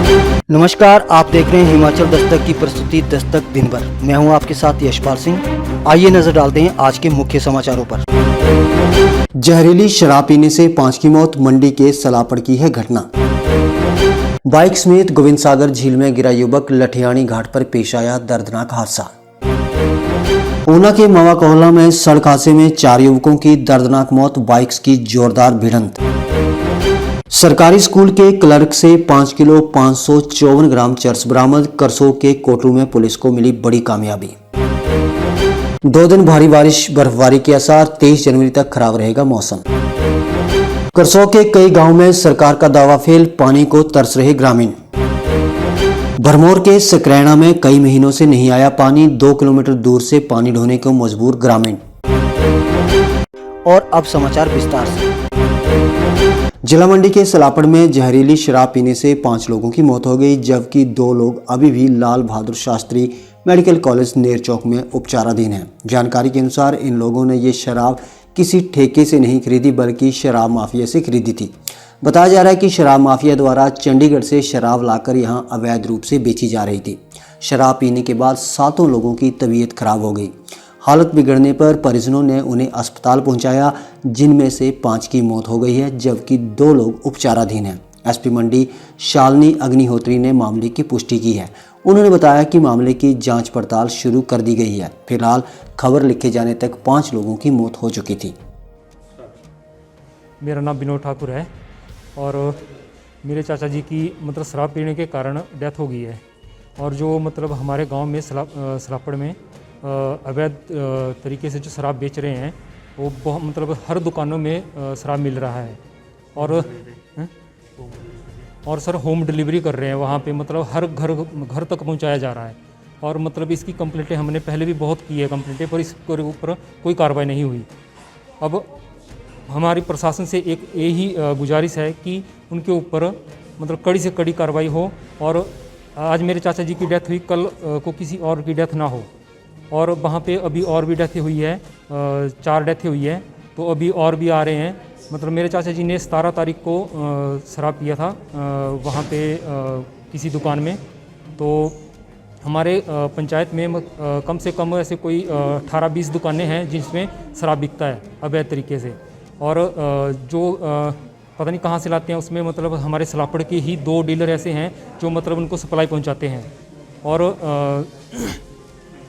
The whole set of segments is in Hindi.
नमस्कार, आप देख रहे हैं हिमाचल दस्तक की प्रस्तुति दस्तक दिन भर। मैं हूं आपके साथ यशपाल सिंह। आइए नजर डालते हैं आज के मुख्य समाचारों पर। जहरीली शराब पीने से 5 की मौत, मंडी के सलापड़ की है घटना। बाइक समेत गोविंद सागर झील में गिरा युवक, लठियाणी घाट पर पेश आया दर्दनाक हादसा। ऊना के मावा कोहला में सड़क हादसे में 4 युवकों की दर्दनाक मौत, बाइक्स की जोरदार भिड़ंत। सरकारी स्कूल के क्लर्क से 5 किलो 554 ग्राम चरस बरामद, करसोग के कोटरू में पुलिस को मिली बड़ी कामयाबी। 2 दिन भारी बारिश बर्फबारी के आसार, 23 जनवरी तक खराब रहेगा मौसम। करसोग के कई गांवों में सरकार का दावा फेल, पानी को तरस रहे ग्रामीण। भरमौर के सकरैना में कई महीनों से नहीं आया पानी, 2 किलोमीटर दूर से पानी ढोने को मजबूर ग्रामीण। और अब समाचार विस्तार से। जिला मंडी के सलापड़ में जहरीली शराब पीने से 5 लोगों की मौत हो गई, जबकि 2 लोग अभी भी लाल बहादुर शास्त्री मेडिकल कॉलेज नेर चौक में उपचाराधीन हैं। जानकारी के अनुसार इन लोगों ने ये शराब किसी ठेके से नहीं खरीदी, बल्कि शराब माफिया से खरीदी थी। बताया जा रहा है कि शराब माफिया द्वारा चंडीगढ़ से शराब लाकर यहां अवैध रूप से बेची जा रही थी। शराब पीने के बाद 7 लोगों की तबीयत खराब हो गई। हालत बिगड़ने पर परिजनों ने उन्हें अस्पताल पहुंचाया, जिनमें से 5 की मौत हो गई है, जबकि 2 लोग उपचाराधीन हैं। एसपी मंडी शालिनी अग्निहोत्री ने मामले की पुष्टि की है। उन्होंने बताया कि मामले की जांच पड़ताल शुरू कर दी गई है। फिलहाल खबर लिखे जाने तक 5 लोगों की मौत हो चुकी थी। मेरा नाम विनोद ठाकुर है और मेरे चाचा जी की शराब पीने के कारण डेथ हो गई है। और जो हमारे गांव में सलापड़ में अवैध तरीके से जो शराब बेच रहे हैं, वो बहुत हर दुकानों में शराब मिल रहा है। और सर होम डिलीवरी कर रहे हैं वहाँ पे, हर घर तक पहुँचाया जा रहा है। और इसकी कंप्लेंटें हमने पहले भी बहुत की है कंप्लेंटें, पर इसके ऊपर कोई कार्रवाई नहीं हुई। अब हमारी प्रशासन से एक यही गुजारिश है कि उनके ऊपर कड़ी से कड़ी कार्रवाई हो। और आज मेरे चाचा जी की डेथ हुई, कल को किसी और की डेथ ना हो। और वहाँ पे अभी और भी डेथें हुई है, 4 डेथें हुई है, तो अभी और भी आ रहे हैं। मेरे चाचा जी ने 17 तारीख को शराब पिया था वहाँ पे किसी दुकान में। तो हमारे पंचायत में कम से कम ऐसे कोई 18-20 दुकानें हैं जिसमें शराब बिकता है अवैध तरीके से। और जो पता नहीं कहाँ से लाते हैं, उसमें हमारे सलापड़ के ही 2 डीलर ऐसे हैं जो उनको सप्लाई पहुँचाते हैं। और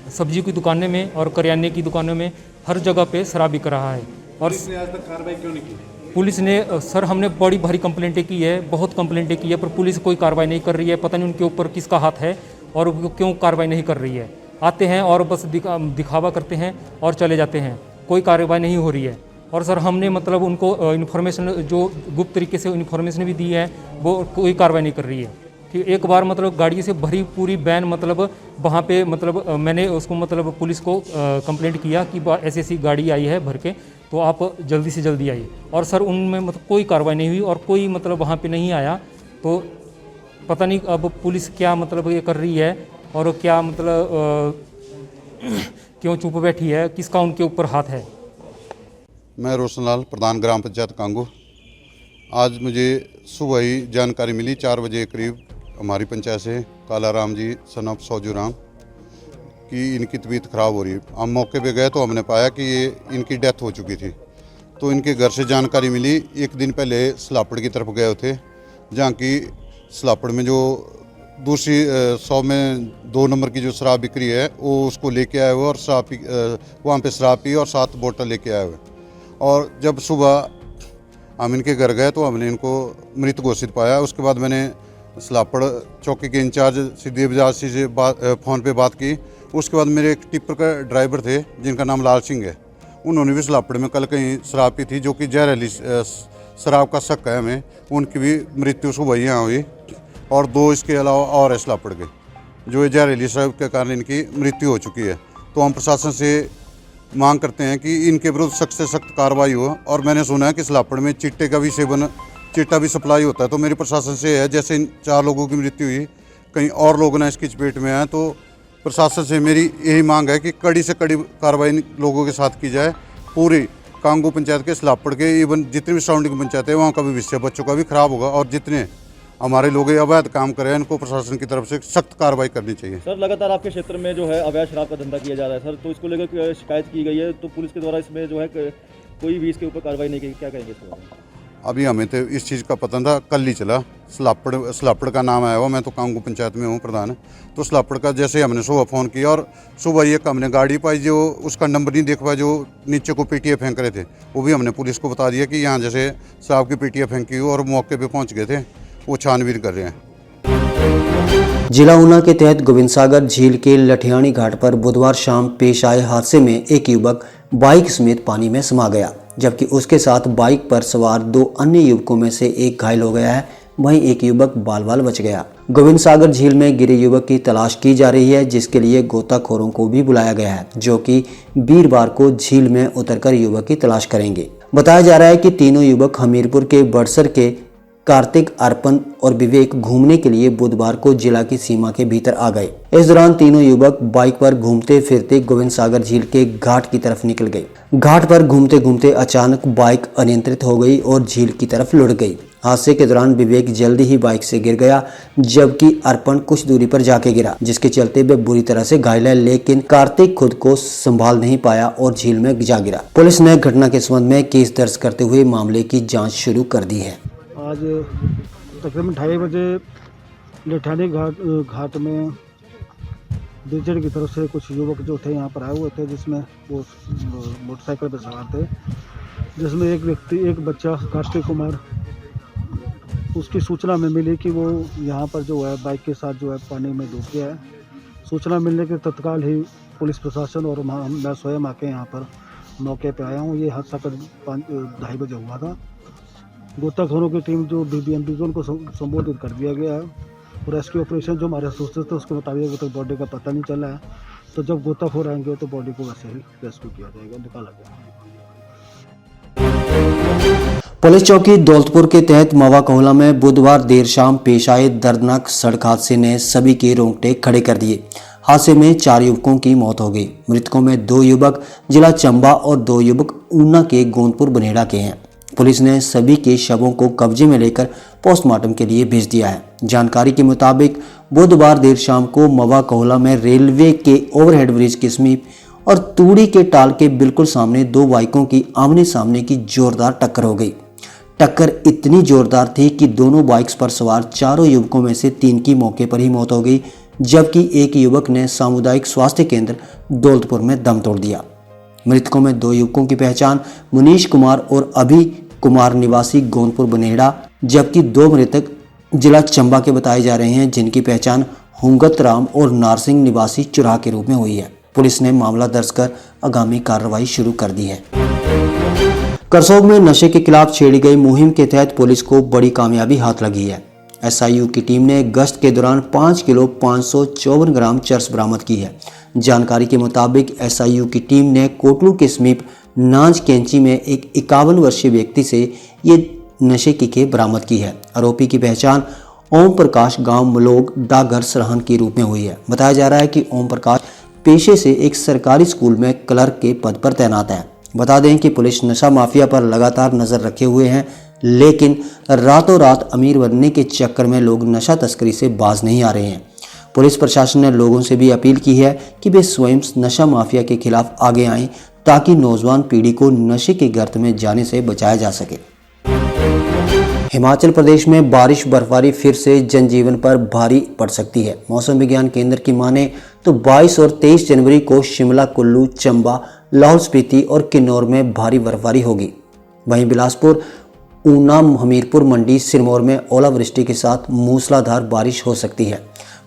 सब्जी की दुकानें में और करियाने की दुकानों में हर जगह पे शराब बिक रहा है। और पुलिस ने आज तक कार्रवाई क्यों नहीं की? पुलिस ने सर, हमने बड़ी भारी कंप्लेंटें की है, बहुत कंप्लेंटें की है, पर पुलिस कोई कार्रवाई नहीं कर रही है। पता नहीं उनके ऊपर किसका हाथ है और क्यों कार्रवाई नहीं कर रही है। आते हैं और बस दिखावा करते हैं और चले जाते हैं, कोई कार्रवाई नहीं हो रही है। और सर हमने उनको इन्फॉर्मेशन जो गुप्त तरीके से इन्फॉर्मेशन भी दी है, वो कोई कार्रवाई नहीं कर रही है। कि एक बार गाड़ी से भरी पूरी वैन वहाँ पे मैंने उसको पुलिस को कंप्लेंट किया कि ऐसी ऐसी गाड़ी आई है भर के, तो आप जल्दी से जल्दी आइए। और सर उनमें कोई कार्रवाई नहीं हुई और कोई वहाँ पे नहीं आया। तो पता नहीं अब पुलिस क्या ये कर रही है और क्या क्यों चुप बैठी है, किसका उनके ऊपर हाथ है। मैं रोशनलाल, प्रधान ग्राम पंचायत कांगू। आज मुझे सुबह ही जानकारी मिली 4 बजे करीब हमारी पंचायत से, काला राम जी सन ऑफ सौजू राम कि इनकी तबीयत ख़राब हो रही है। हम मौके पे गए तो हमने पाया कि ये इनकी डेथ हो चुकी थी। तो इनके घर से जानकारी मिली, एक दिन पहले सलापड़ की तरफ गए थे, जहाँ की सलापड़ में जो दूसरी 100 में 2 नंबर की जो शराब बिक रही है, वो उसको लेके आए हुए और शराब पी वहाँ पर शराब पी और 7 बोतल लेके आए हुए। और जब सुबह हम इनके घर गए तो हमने इनको मृत घोषित पाया। उसके बाद मैंने सलापड़ चौकी के इंचार्ज सिद्धि बजाज से फ़ोन पे बात की। उसके बाद मेरे एक टिप्पर का ड्राइवर थे जिनका नाम लाल सिंह है, उन्होंने भी सलापड़ में कल कहीं शराब पी थी, जो कि जहरीली शराब का शक है हमें। उनकी भी मृत्यु सुबह यहाँ हुई। और 2 इसके अलावा और है सलापड़ के, जो जहरीली शराब के कारण इनकी मृत्यु हो चुकी है। तो हम प्रशासन से मांग करते हैं कि इनके विरुद्ध सख्त से सख्त कार्रवाई हो। और मैंने सुना है कि सलापड़ में चिट्टे का भी सेवन, चिट्टा भी सप्लाई होता है। तो मेरी प्रशासन से है, जैसे इन 4 लोगों की मृत्यु हुई, कहीं और लोग ना इसकी चपेट में आए, तो प्रशासन से मेरी यही मांग है कि कड़ी से कड़ी कार्रवाई लोगों के साथ की जाए। पूरी कांगू पंचायत के सलापड़ के इवन जितनी भी सराउंडिंग पंचायत है, वहाँ का भी भविष्य बच्चों का भी खराब होगा। और जितने हमारे लोग ये अवैध काम कर रहे हैं, इनको प्रशासन की तरफ से सख्त कार्रवाई करनी चाहिए। सर लगातार आपके क्षेत्र में जो है अवैध शराब का धंधा किया जा रहा है सर, तो इसको लेकर शिकायत की गई है, तो पुलिस के द्वारा इसमें जो है कोई भी इसके ऊपर कार्रवाई नहीं की, क्या कहेंगे इसके बारे में? अभी हमें तो इस चीज़ का पता था, कल ही चला। सलापड़ का नाम आया हुआ, मैं तो कांगू पंचायत में हूँ प्रधान। तो सलापड़ का जैसे हमने सुबह फ़ोन किया और सुबह एक हमने गाड़ी पाई जो उसका नंबर नहीं देख पाया, जो नीचे को पीटिया फेंक रहे थे, वो भी हमने पुलिस को बता दिया कि यहाँ जैसे शराब की पीटिया फेंकी हो, और मौके पर पहुँच गए थे, वो छानबीन कर रहे हैं। जिला ऊना के तहत गोविंद सागर झील के लठियाणी घाट पर बुधवार शाम पेश आए हादसे में एक युवक बाइक समेत पानी में समा गया, जबकि उसके साथ बाइक पर सवार 2 अन्य युवकों में से एक घायल हो गया है, वहीं एक युवक बाल-बाल बच गया। गोविंद सागर झील में गिरे युवक की तलाश की जा रही है, जिसके लिए गोताखोरों को भी बुलाया गया है, जो कि वीरवार को झील में उतरकर युवक की तलाश करेंगे। बताया जा रहा है कि तीनों युवक हमीरपुर के बड़सर के कार्तिक, अर्पण और विवेक घूमने के लिए बुधवार को जिला की सीमा के भीतर आ गए। इस दौरान तीनों युवक बाइक पर घूमते फिरते गोविंद सागर झील के घाट की तरफ निकल गए। घाट पर घूमते घूमते अचानक बाइक अनियंत्रित हो गई और झील की तरफ लुढ़क गई। हादसे के दौरान विवेक जल्दी ही बाइक से गिर गया, जबकि अर्पण कुछ दूरी पर जाके गिरा, जिसके चलते वे बुरी तरह से घायल है, लेकिन कार्तिक खुद को संभाल नहीं पाया और झील में जा गिरा। पुलिस ने घटना के संबंध में केस दर्ज करते हुए मामले की जाँच शुरू कर दी है। आज तकरीबन 2:30 बजे लठियाणी घाट में बीजेड की तरफ से कुछ युवक जो थे यहाँ पर आए हुए थे, जिसमें वो मोटरसाइकिल पर सवार थे, जिसमें एक बच्चा कार्तिक कुमार, उसकी सूचना में मिली कि वो यहाँ पर जो है बाइक के साथ जो है पानी में डूब गया है। सूचना मिलने के तत्काल ही पुलिस प्रशासन और मैं स्वयं आके यहाँ पर मौके पे आया हूँ। ये हादसा करीब 2:30 बजे हुआ था। गोताखोरों की टीम जो BBMP को उनको संबोधित कर दिया गया है, और रेस्क्यू ऑपरेशन जो हमारे सूचित थे उसके मुताबिक अभी तक बॉडी का पता नहीं चला है, तो जब गोताखोर आएंगे तो बॉडी को वैसे ही रेस्क्यू किया जाएगा, निकाला जाएगा। पुलिस चौकी दौलतपुर के तहत मवा कोहला में बुधवार देर शाम पेश आए दर्दनाक सड़क हादसे ने सभी के रोंगटे खड़े कर दिए। हादसे में 4 युवकों की मौत हो गई। मृतकों में 2 युवक जिला चंबा और 2 युवक ऊना के गोंदपुर बनेड़ा के हैं। पुलिस ने सभी के शवों को कब्जे में लेकर पोस्टमार्टम के लिए भेज दिया है। जानकारी के मुताबिक बुधवार देर शाम को मवा कोहला में रेलवे के ओवरहेड ब्रिज के समीप और तूड़ी के टाल के बिल्कुल सामने 2 बाइकों की आमने सामने की जोरदार टक्कर हो गई। टक्कर इतनी जोरदार थी कि दोनों बाइक्स पर सवार 4 युवकों में से 3 की मौके पर ही मौत हो गई, जबकि एक युवक ने सामुदायिक स्वास्थ्य केंद्र दौलतपुर में दम तोड़ दिया। मृतकों में 2 युवकों की पहचान मुनीश कुमार और अभी कुमार निवासी गोंदपुर बनेड़ा, जबकि 2 मृतक जिला चंबा के बताए जा रहे हैं, जिनकी पहचान हुंगत राम और नारसिंह निवासी चुराह के रूप में हुई है। पुलिस ने मामला दर्ज कर आगामी कार्रवाई शुरू कर दी है। करसोग में नशे के खिलाफ छेड़ी गई मुहिम के तहत पुलिस को बड़ी कामयाबी हाथ लगी है। SIU की टीम ने गश्त के दौरान 5 किलो 554 ग्राम चरस बरामद की है। जानकारी के मुताबिक SIU की टीम ने कोटलू के समीप नांज कैंची में एक 51 वर्षीय व्यक्ति से ये नशे की खेप बरामद की है। आरोपी की पहचान ओम प्रकाश गांव मलोग डाकघर सरहन के रूप में हुई है। बताया जा रहा है कि ओम प्रकाश पेशे से एक सरकारी स्कूल में क्लर्क के पद पर तैनात है। बता दें कि पुलिस नशा माफिया पर लगातार नजर रखे हुए हैं, लेकिन रातों रात अमीर बनने के चक्कर में लोग नशा तस्करी से बाज नहीं आ रहे हैं। पुलिस प्रशासन ने लोगों से भी अपील की है कि वे स्वयं नशा माफिया के खिलाफ आगे आएं, ताकि नौजवान पीढ़ी को नशे के गर्त में जाने से बचाया जा सके। हिमाचल प्रदेश में बारिश बर्फबारी फिर से जनजीवन पर भारी पड़ सकती है। मौसम विज्ञान केंद्र की माने तो 22 और 23 जनवरी को शिमला, कुल्लू, चंबा, लाहौल स्पीति और किन्नौर में भारी बर्फबारी होगी। वहीं बिलासपुर, ऊना, हमीरपुर, मंडी, सिरमौर में ओलावृष्टि के साथ मूसलाधार बारिश हो सकती है।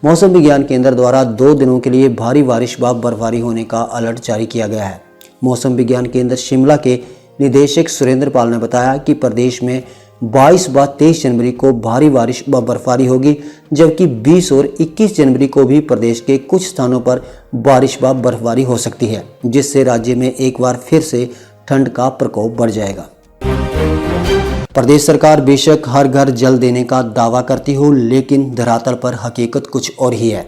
मौसम विज्ञान केंद्र द्वारा 2 दिनों के लिए भारी बारिश व बर्फबारी होने का अलर्ट जारी किया गया है। मौसम विज्ञान केंद्र शिमला के निदेशक सुरेंद्र पाल ने बताया कि प्रदेश में 22 व 23 जनवरी को भारी बारिश व बर्फबारी होगी, जबकि 20 और 21 जनवरी को भी प्रदेश के कुछ स्थानों पर बारिश व बर्फबारी हो सकती है, जिससे राज्य में एक बार फिर से ठंड का प्रकोप बढ़ जाएगा। प्रदेश सरकार बेशक हर घर जल देने का दावा करती हो, लेकिन धरातल पर हकीकत कुछ और ही है।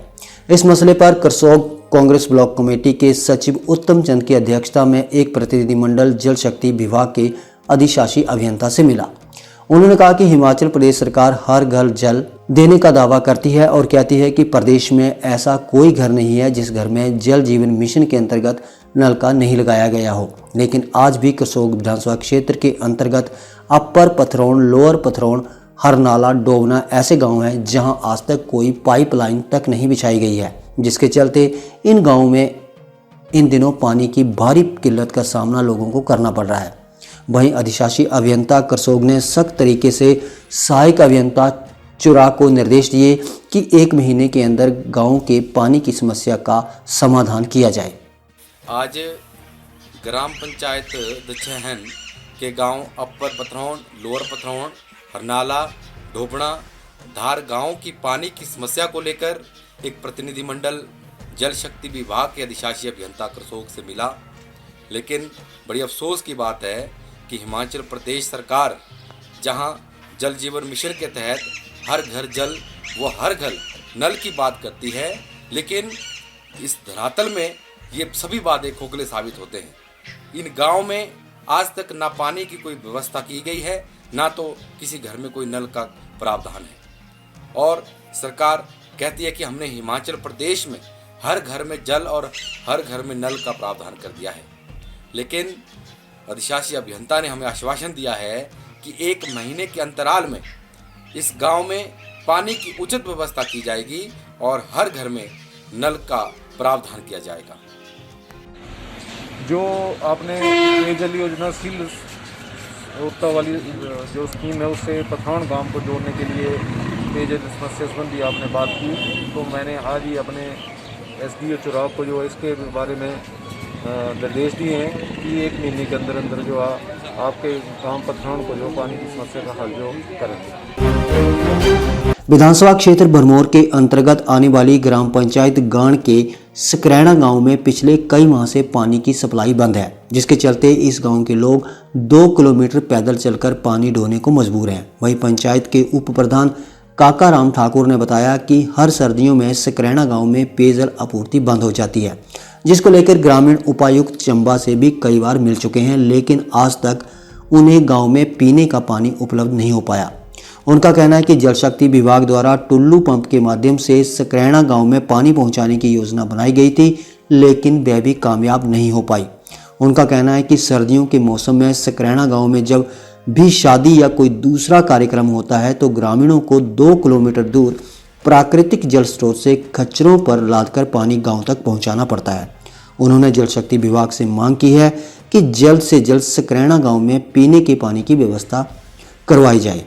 इस मसले पर करसोग कांग्रेस ब्लॉक कमेटी के सचिव उत्तम चंद की अध्यक्षता में एक प्रतिनिधिमंडल जल शक्ति विभाग के अधिशासी अभियंता से मिला। उन्होंने कहा कि हिमाचल प्रदेश सरकार हर घर जल देने का दावा करती है और कहती है कि प्रदेश में ऐसा कोई घर नहीं है जिस घर में जल जीवन मिशन के अंतर्गत नल का नहीं लगाया गया हो। लेकिन आज भी करसोग विधानसभा क्षेत्र के अंतर्गत अपर पथरौन, लोअर पथरौन, हरनाला, डोबना ऐसे गांव हैं जहां आज तक कोई पाइपलाइन तक नहीं बिछाई गई है, जिसके चलते इन गांवों में इन दिनों पानी की भारी किल्लत का सामना लोगों को करना पड़ रहा है। वहीं अधिशासी अभियंता करसोग ने सख्त तरीके से सहायक अभियंता चुरा को निर्देश दिए कि 1 महीने के अंदर गांव के पानी की समस्या का समाधान किया जाए। आज ग्राम पंचायत दछहन के गांव अपर पथरौन, लोअर पथरौन, हरनाला, ढोबना, धार गांव की पानी की समस्या को लेकर एक प्रतिनिधिमंडल जल शक्ति विभाग के अधिशासी अभियंता करसोग से मिला। लेकिन बड़ी अफसोस की बात है कि हिमाचल प्रदेश सरकार जहां जल जीवन मिशन के तहत हर घर जल व हर घर नल की बात करती है, लेकिन इस धरातल में ये सभी वादे खोखले साबित होते हैं। इन गांव में आज तक ना पानी की कोई व्यवस्था की गई है, ना तो किसी घर में कोई नल का प्रावधान है। और सरकार कहती है कि हमने हिमाचल प्रदेश में हर घर में जल और हर घर में नल का प्रावधान कर दिया है। लेकिन अधिशासी अभियंता ने हमें आश्वासन दिया है कि 1 महीने के अंतराल में इस गांव में पानी की उचित व्यवस्था की जाएगी और हर घर में नल का प्रावधान किया जाएगा। जो आपने पेयजल योजना सील रोकता वाली जो स्कीम है, उससे पथरौन गांव को जोड़ने के लिए पेयजल समस्या संबंधी आपने बात की, तो मैंने आज ही अपने एसडीओ चुराव को जो है इसके बारे में निर्देश दिए हैं कि 1 महीने के अंदर अंदर जो आपके गांव पथरौन को जो पानी की समस्या का हल जो करेंगे। विधानसभा क्षेत्र भरमौर के अंतर्गत आने वाली ग्राम पंचायत गाण के सकरैना गांव में पिछले कई माह से पानी की सप्लाई बंद है, जिसके चलते इस गांव के लोग 2 किलोमीटर पैदल चलकर पानी ढोने को मजबूर हैं। वहीं पंचायत के उप प्रधान काका राम ठाकुर ने बताया कि हर सर्दियों में सकरैना गांव में पेयजल आपूर्ति बंद हो जाती है, जिसको लेकर ग्रामीण उपायुक्त चंबा से भी कई बार मिल चुके हैं, लेकिन आज तक उन्हें गांव में पीने का पानी उपलब्ध नहीं हो पाया। उनका कहना है कि जल शक्ति विभाग द्वारा टुल्लू पंप के माध्यम से सकरैना गांव में पानी पहुंचाने की योजना बनाई गई थी, लेकिन वह भी कामयाब नहीं हो पाई। उनका कहना है कि सर्दियों के मौसम में सकरैना गांव में जब भी शादी या कोई दूसरा कार्यक्रम होता है तो ग्रामीणों को 2 किलोमीटर दूर प्राकृतिक जल स्रोत से खच्चरों पर लादकर पानी गांव तक पहुंचाना पड़ता है। उन्होंने जल शक्ति विभाग से मांग की है कि जल्द से जल्द सकरैना गांव में पीने के पानी की व्यवस्था करवाई जाए।